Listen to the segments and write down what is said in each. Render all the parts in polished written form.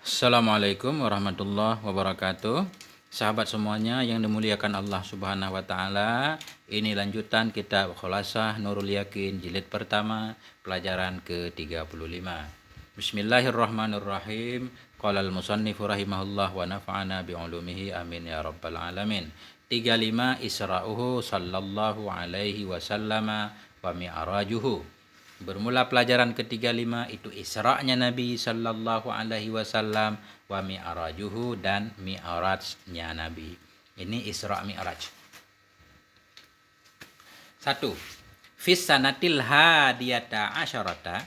Assalamualaikum warahmatullahi wabarakatuh. Sahabat semuanya yang dimuliakan Allah Subhanahu wa taala, ini lanjutan kitab Khulasah Nurul Yakin jilid pertama, pelajaran ke-35. Bismillahirrahmanirrahim. Qala al-musannif rahimahullah wa nafa'ana bi ulumihi amin ya rabbal alamin. 35 Isra'uhu sallallahu alaihi wasallama wa mi'rajuhu. Bermula pelajaran ke-35 itu Isra-nya Nabi sallallahu alaihi wasallam wa mi'rajuhu dan mi'rajnya Nabi. Ini Isra Mi'raj. 1. Fis sanatil hadiyata asyarata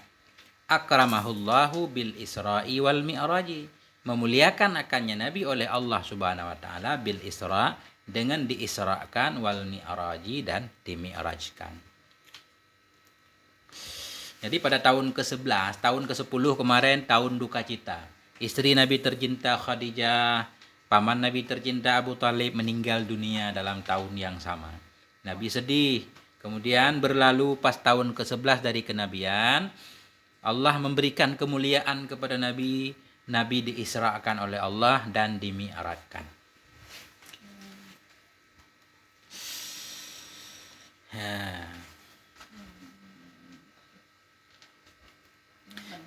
akramahullahu bil Isra'i wal Mi'raji. Memuliakan akannya Nabi oleh Allah Subhanahu wa taala bil Isra, dengan diisrakan, wal Mi'raji dan dimi'rajkan. Jadi pada tahun ke-11, tahun ke-10 kemarin tahun duka cita. Istri Nabi tercinta Khadijah, paman Nabi tercinta Abu Talib meninggal dunia dalam tahun yang sama. Nabi sedih. Kemudian berlalu pas tahun ke-11 dari kenabian, Allah memberikan kemuliaan kepada Nabi. Nabi diisrakan oleh Allah dan dimi'rajkan.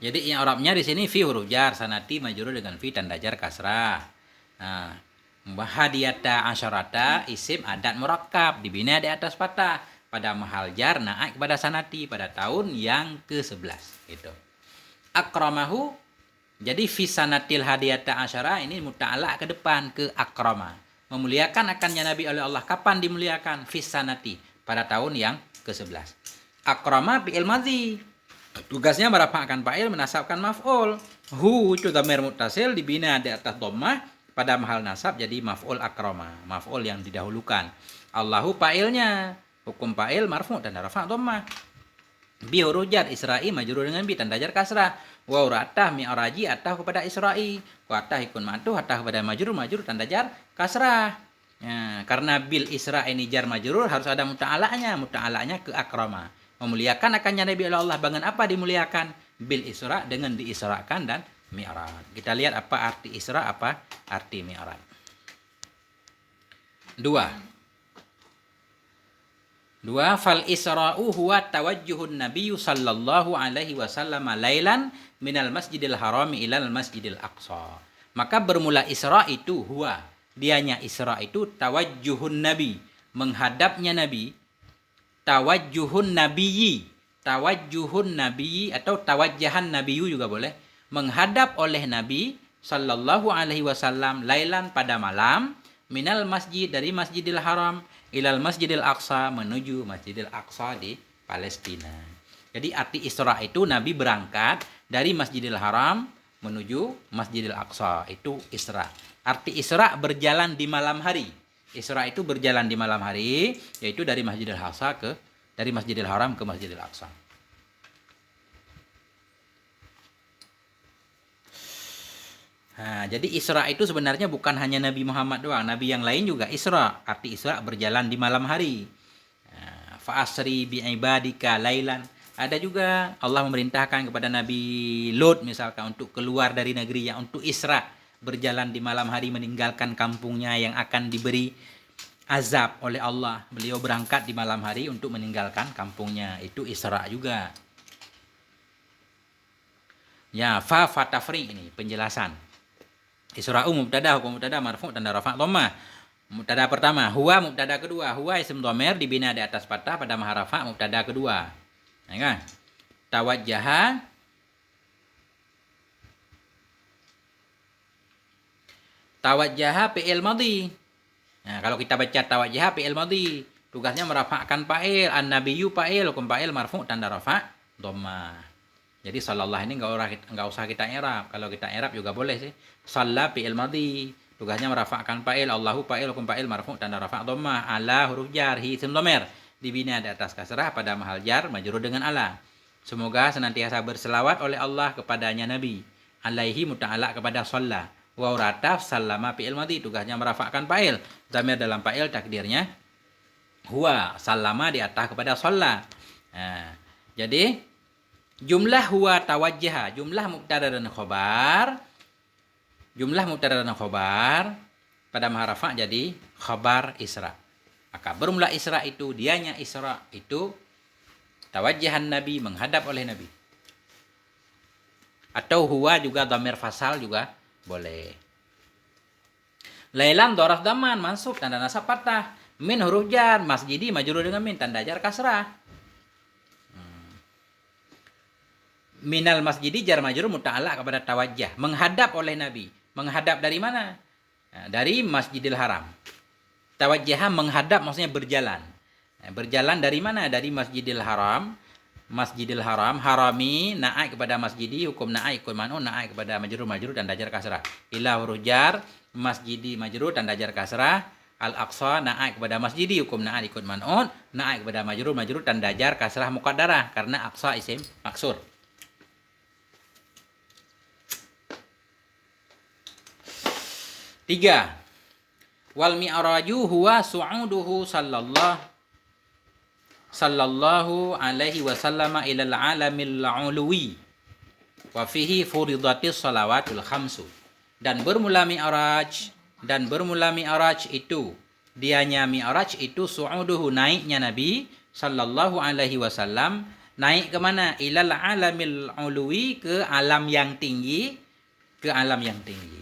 Jadi yang Arabnya di sini fi huruf jar, sanati majrur dengan fi tanda jar kasrah. Nah, hadiyata asyarata isim adat murakkab dibina di atas fathah pada mahal jar naik kepada sanati pada tahun yang ke-11 gitu. Akramahu, jadi fi sanatil hadiyata asyara ini muta'ala ke depan ke akrama. Memuliakan akannya Nabi oleh Allah. Kapan dimuliakan? Fi sanati, pada tahun yang ke-11. Akrama fi'il madhi, tugasnya merafa'kan fa'il, menasabkan maf'ul. Hu itu dhamir muttasil dibina di atas dhammah pada mahal nasab jadi maf'ul akrama, maf'ul yang didahulukan. Allahu fa'ilnya, hukum fa'il marfu' dan rafa' dhammah. Bi huruf jar Isra'i majrur dengan bi tanda jar kasrah. Wa uratah mi'raji atah kepada Isra'i. Wa atah ikun ma'tuh atah kepada majrur tanda jar kasrah. Ya, karena bil Isra ini jar majrur harus ada muta'alanya ke akrama. Memuliakan akannya Nabi Allah. Dengan apa dimuliakan? Bil Isra, dengan diisrakan dan mi'raj. Kita lihat apa arti Isra, apa arti mi'raj. 2. Fal Isra'u huwa tawajjuhun Nabiyyu sallallahu alaihi wasallam lailan minal masjidil harami ilal masjidil aqsa. Maka bermula Isra itu huwa, dianya Isra itu tawajjuhun Nabi, menghadapnya Nabi. Tawajjuhun nabiyyi atau tawajjahan nabiyyu juga boleh, menghadap oleh Nabi sallallahu alaihi wasallam lailan pada malam, minal masjid dari Masjidil Haram ilal Masjidil Aqsa menuju Masjidil Aqsa di Palestina. Jadi arti Isra itu Nabi berangkat dari Masjidil Haram menuju Masjidil Aqsa, itu Isra. Arti Isra berjalan di malam hari. Isra itu berjalan di malam hari, yaitu dari Masjidil Haram ke Masjidil Aqsa. Nah, jadi Isra itu sebenarnya bukan hanya Nabi Muhammad doang, Nabi yang lain juga Isra. Arti Isra berjalan di malam hari. Fa asri bi ibadika lailan. Ada juga Allah memerintahkan kepada Nabi Lut misalkan untuk keluar dari negerinya, untuk Isra, berjalan di malam hari meninggalkan kampungnya yang akan diberi azab oleh Allah. Beliau berangkat di malam hari untuk meninggalkan kampungnya, itu Isra juga. Ya, fa fatafri ini penjelasan. Isra'u mubtada, hukum mubtada marfu' tanda rafa' dhammah. Mubtada pertama, huwa mubtada kedua. Huwa isim dhamir dibina di atas fathah pada mahal rafa' mubtada kedua. Ya kan? Tawajjaha fi'il madhi. Nah, kalau kita baca tawajjaha fi'il madhi, tugasnya merafa'kan fa'il, an-nabiyyu fa'il, hukum fa'il marfu' tanda rafa' dhammah. Jadi sallallahu ini enggak usah kita i'rab. Kalau kita i'rab juga boleh sih. Shalla fi'il madhi, tugasnya merafa'kan fa'il, Allahu fa'il, hukum fa'il marfu' tanda rafa' dhammah. Ala huruf jar, hi isim dhamir dibina di atas kasrah pada mahal jar majrur dengan ala. Semoga senantiasa berselawat oleh Allah kepadanya Nabi. Alaihi muta'ala kepada shalla. Wa urataf sallama fi'il madhi, tugasnya merafa'kan fa'il. Dhamir dalam fa'il takdirnya huwa, sallama di atas kepada shalla. Nah, jadi jumlah huwa tawajjaha, jumlah mubtada dan khobar Jumlah mubtada dan khobar pada maha rafa jadi khabar Isra. Maka bermula Isra itu, dianya Isra itu tawajjahan Nabi, menghadap oleh Nabi. Atau huwa juga dhamir fasal juga boleh. Lailan doraf daman mansub tanda nasab patah. Min huruf jar, masjidi majrur dengan min tanda jar kasrah. Minal masjidi jar majrur muta'allaq kepada tawajjah, menghadap oleh Nabi. Menghadap dari mana? Dari Masjidil Haram. Tawajjah menghadap maksudnya berjalan. Berjalan dari mana? Dari Masjidil Haram. Masjidil Haram, harami, naik kepada masjidi, hukum naik, hukum man'un, naik kepada majrur dan dajar kasrah. Ila huruf jar, masjidi majrur dan dajar kasrah. Al-Aqsa naik kepada masjidi, hukum naik, hukum man'un, naik kepada majrur dan dajar kasrah muqaddarah karena Aqsa isim maksur. Tiga. Wal mi'raju huwa su'uduhu sallallahu alaihi wasallam ilal alamil uluwi wa fihi furidatis salawatul khamsu. Dan bermula mi'raj itu, dianya mi'raj itu su'uduhu, naiknya Nabi sallallahu alaihi wasallam, naik ke mana? Ilal alamil uluwi, ke alam yang tinggi,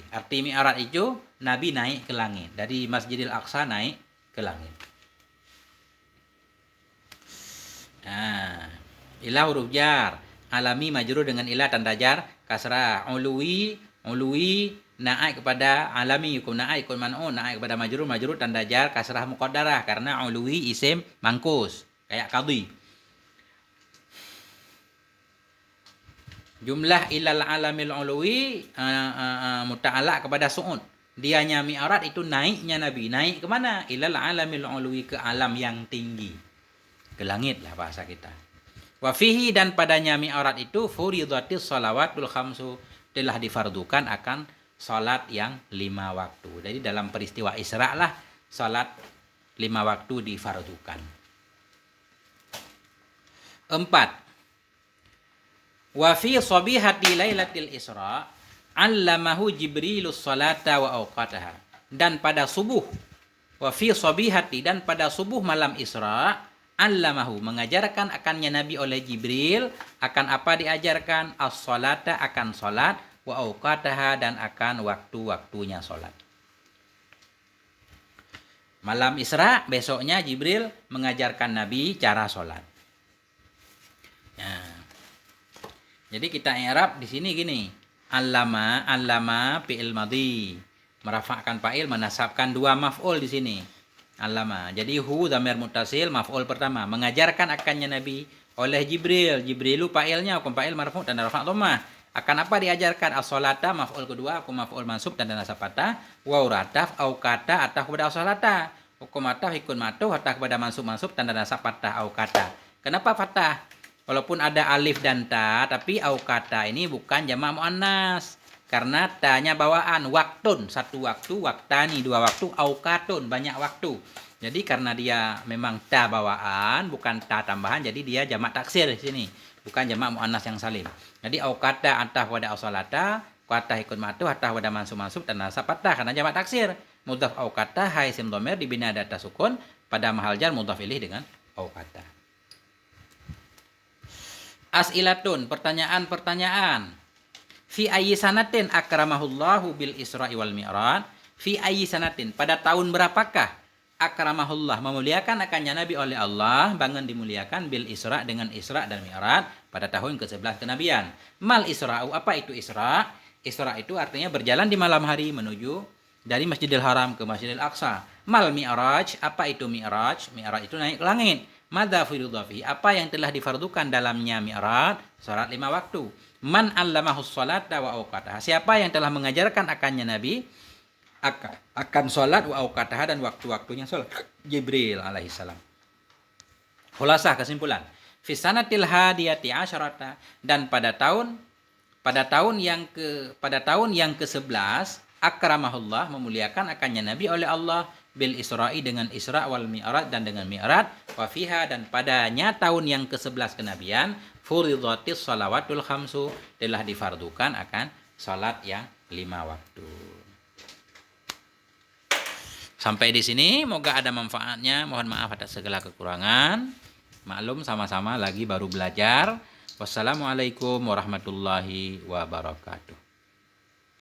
Arti mi'raj itu Nabi naik ke langit. Dari Masjidil Aqsa naik ke langit. Ilah huruf jar. Alami majrur dengan ilah tanda jar kasrah. Uluwi naik kepada alami, hukum naik, hukum man'un, naik kepada majrur tanda jar kasrah muqaddarah karena uluwi isim mangkus. Kayak qadhi. Jumlah ilal alamil uluwi muta'allaq kepada su'ud. Dianya mi'raj itu naiknya Nabi. Naik ke mana? Ilal alamil uluwi, ke alam yang tinggi. Ke langit lah bahasa kita. Wa fihi, dan padanya mi'raj itu furidatis shalawatul khamsu, telah difardukan akan salat yang 5 waktu. Jadi dalam peristiwa Isra lah salat 5 waktu difardukan. 4. Wa fi sabihati lailatul Isra allamahu Jibrilus salata wa awqataha. Dan pada subuh, wa fi sabihati, dan pada subuh malam Isra, allamahu, mengajarkan akannya Nabi oleh Jibril. Akan apa diajarkan? As-salata, akan salat, wa awqataha, dan akan waktu-waktunya salat. Malam Isra, besoknya Jibril mengajarkan Nabi cara salat. Jadi kita i'rab di sini gini. Allama fi'il madhi, merafa'kan fa'il, menasabkan 2 maf'ul di sini. Allama. Jadi hu dhamir muttasil, maf'ul pertama, mengajarkan akannya Nabi oleh Jibril. Jibrilu fa'ilnya, hukum fa'il marfu' dan rafa' dhammah. Akan apa diajarkan? As-salata maf'ul kedua, hukum maf'ul mansub dan nasab fathah, wa urataf au kata atah kepada as-salata. Hukum atah ikun matuh atah kepada mansub dan nasab fathah au kata. Kenapa fathah? Walaupun ada alif dan ta, tapi au kata ini bukan jamak muannas. Karena ta-nya bawaan, waktun, 1 waktu, waktani 2 waktu, aukatun, banyak waktu. Jadi karena dia memang ta bawaan, bukan ta tambahan, jadi dia jamak taksir di sini, bukan jamak muannas yang salim. Jadi aukata antah pada ausalata, kata ikut matu, antah pada mansub dan nasab fathah karena jamak taksir. Mudhaf aukata hai isim dhamir dibina data sukun pada mahal jar mudhaf ilaih dengan aukata. As'ilatun, pertanyaan. Fi ayyi sanatin akramahullahu bil Isra'i wal Mi'raj? Fi ayyi sanatin, pada tahun berapakah akramahullah, memuliakan akannya Nabi oleh Allah, bangun dimuliakan, bil Isra, dengan Isra dan Mi'raj, pada tahun ke-11 kenabian. Mal Isra'u, apa itu Isra? Isra itu artinya berjalan di malam hari menuju dari Masjidil Haram ke Masjidil Aqsa. Mal Mi'raj, apa itu Mi'raj? Mi'raj itu naik ke langit. Madza firidhafi, apa yang telah difardukan dalamnya Mi'raj? Salat 5 waktu. Man 'allamahus salata wa awqataha, siapa yang telah mengajarkan akannya Nabi akan salat wa awqataha, dan waktu-waktunya salat? Jibril alaihi salam. Khulasah, kesimpulan. Fi sanatil hadiyati asyarata, dan pada tahun yang ke-11 akramahullah, memuliakan akannya Nabi oleh Allah, bil Isra'i, dengan Isra, wal Mi'raj, dan dengan Mi'raj, wa fiha, dan padanya tahun yang ke-11 kenabian, furidatis shalawatul khamsu, telah difardukan akan salat yang 5 waktu. Sampai di sini, moga ada manfaatnya. Mohon maaf atas segala kekurangan. Maklum sama-sama lagi baru belajar. Wassalamualaikum warahmatullahi wabarakatuh.